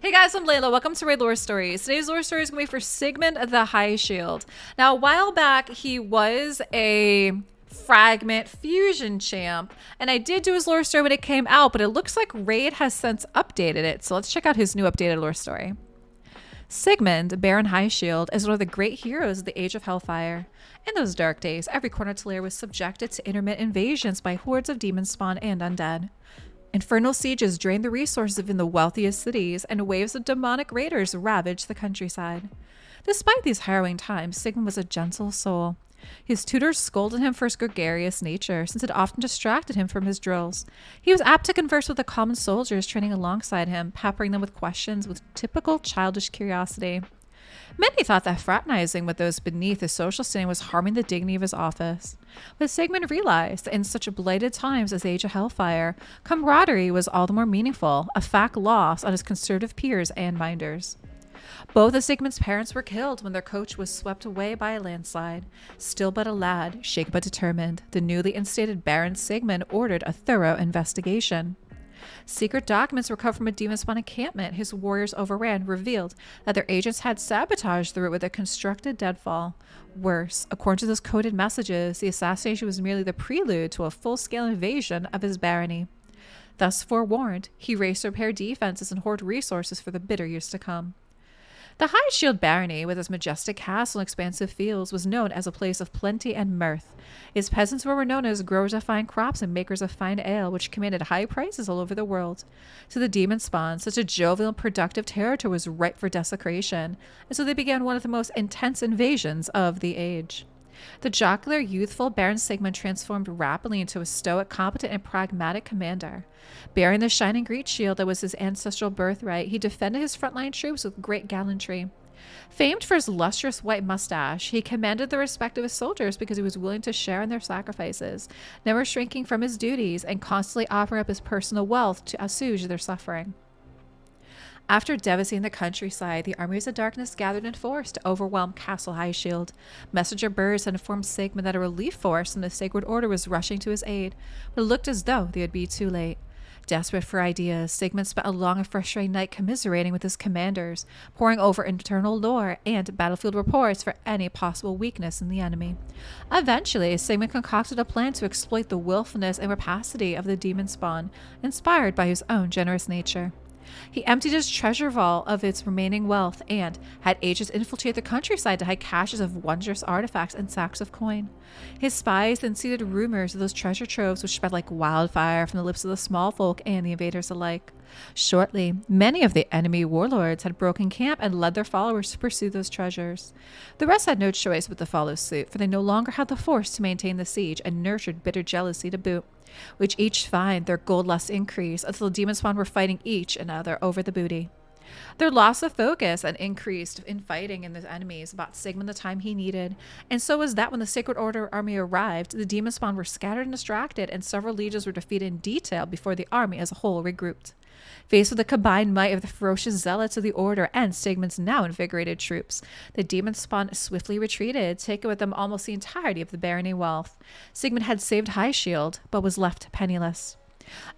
Hey guys, I'm Layla. Welcome to raidlore Stories. Today's lore story is going to be for Sigmund the Highshield. Now, a while back, he was a fragment fusion champ, and I did do his lore story when it came out, but it looks like Raid has since updated it. So let's check out his new updated lore story. Sigmund, Baron Highshield, is one of the great heroes of the Age of Hellfire. In those dark days, every corner to Lair was subjected to intermittent invasions by hordes of demon spawn and undead. Infernal sieges drained the resources of the wealthiest cities, and waves of demonic raiders ravaged the countryside. Despite these harrowing times, Sigmund was a gentle soul. His tutors scolded him for his gregarious nature, since it often distracted him from his drills. He was apt to converse with the common soldiers training alongside him, peppering them with questions with typical childish curiosity. Many thought that fraternizing with those beneath his social standing was harming the dignity of his office. But Sigmund realized that in such blighted times as the Age of Hellfire, camaraderie was all the more meaningful, a fact lost on his conservative peers and minders. Both of Sigmund's parents were killed when their coach was swept away by a landslide. Still but a lad, shaken but determined, the newly instated Baron Sigmund ordered a thorough investigation. Secret documents recovered from a demon spawn encampment his warriors overran revealed that their agents had sabotaged the route with a constructed deadfall. Worse, according to those coded messages, the assassination was merely the prelude to a full-scale invasion of his barony. Thus forewarned, he raced to repair defenses and hoard resources for the bitter years to come. The Highshield barony, with its majestic castle and expansive fields, was known as a place of plenty and mirth. Its peasants were known as growers of fine crops and makers of fine ale, which commanded high prices all over the world. To the demon spawn, such a jovial and productive territory was ripe for desecration, and so they began one of the most intense invasions of the age. The jocular, youthful Baron Sigmund transformed rapidly into a stoic, competent, and pragmatic commander. Bearing the shining great shield that was his ancestral birthright, he defended his frontline troops with great gallantry. Famed for his lustrous white mustache, he commanded the respect of his soldiers because he was willing to share in their sacrifices, never shrinking from his duties and constantly offering up his personal wealth to assuage their suffering. After devastating the countryside, the armies of darkness gathered in force to overwhelm Castle Highshield. Messenger birds had informed Sigmund that a relief force from the Sacred Order was rushing to his aid, but it looked as though they would be too late. Desperate for ideas, Sigmund spent a long and frustrating night commiserating with his commanders, poring over internal lore and battlefield reports for any possible weakness in the enemy. Eventually, Sigmund concocted a plan to exploit the willfulness and rapacity of the demon spawn, inspired by his own generous nature. He emptied his treasure vault of its remaining wealth and had agents infiltrate the countryside to hide caches of wondrous artifacts and sacks of coin. His spies then seeded rumors of those treasure troves, which spread like wildfire from the lips of the small folk and the invaders alike. Shortly, many of the enemy warlords had broken camp and led their followers to pursue those treasures. The rest had no choice but to follow suit, for they no longer had the force to maintain the siege and nurtured bitter jealousy to boot. Which each find their gold lust increase until the demon spawn were fighting each another over the booty. Their loss of focus and increased infighting in the enemies bought Sigmund the time he needed, and so was that when the Sacred Order army arrived, the demon spawn were scattered and distracted, and several legions were defeated in detail before the army as a whole regrouped. Faced with the combined might of the ferocious zealots of the Order and Sigmund's now invigorated troops, the demon spawn swiftly retreated, taking with them almost the entirety of the barony wealth. Sigmund had saved Highshield, but was left penniless.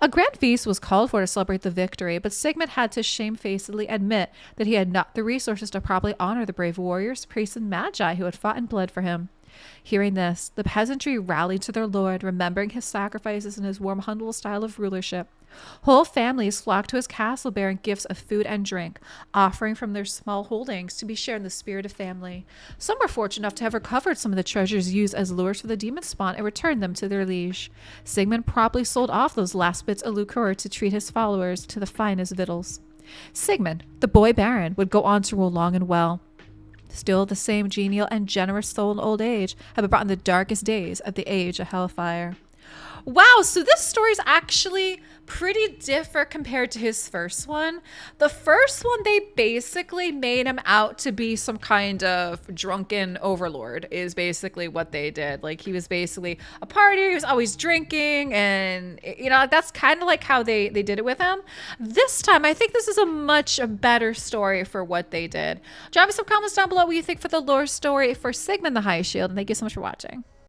A grand feast was called for to celebrate the victory, but Sigmund had to shamefacedly admit that he had not the resources to properly honor the brave warriors, priests, and magi who had fought and bled for him. Hearing this, the peasantry rallied to their lord, remembering his sacrifices and his warm, humble style of rulership. Whole families flocked to his castle bearing gifts of food and drink, offering from their small holdings to be shared in the spirit of family. Some were fortunate enough to have recovered some of the treasures used as lures for the demon spawn and returned them to their liege. Sigmund promptly sold off those last bits of lucre to treat his followers to the finest victuals. Sigmund, the boy baron, would go on to rule long and well. Still, the same genial and generous soul in old age had been brought in the darkest days of the Age of Hellfire. Wow, so this story is actually pretty different compared to his first one. The first one, they basically made him out to be some kind of drunken overlord, is basically what they did. Like, he was basically a partier, he was always drinking, and, you know, that's kind of like how they did it with him. This time, I think this is a much better story for what they did. Drop me some comments down below what you think for the lore story for Sigmund the Highshield, and thank you so much for watching.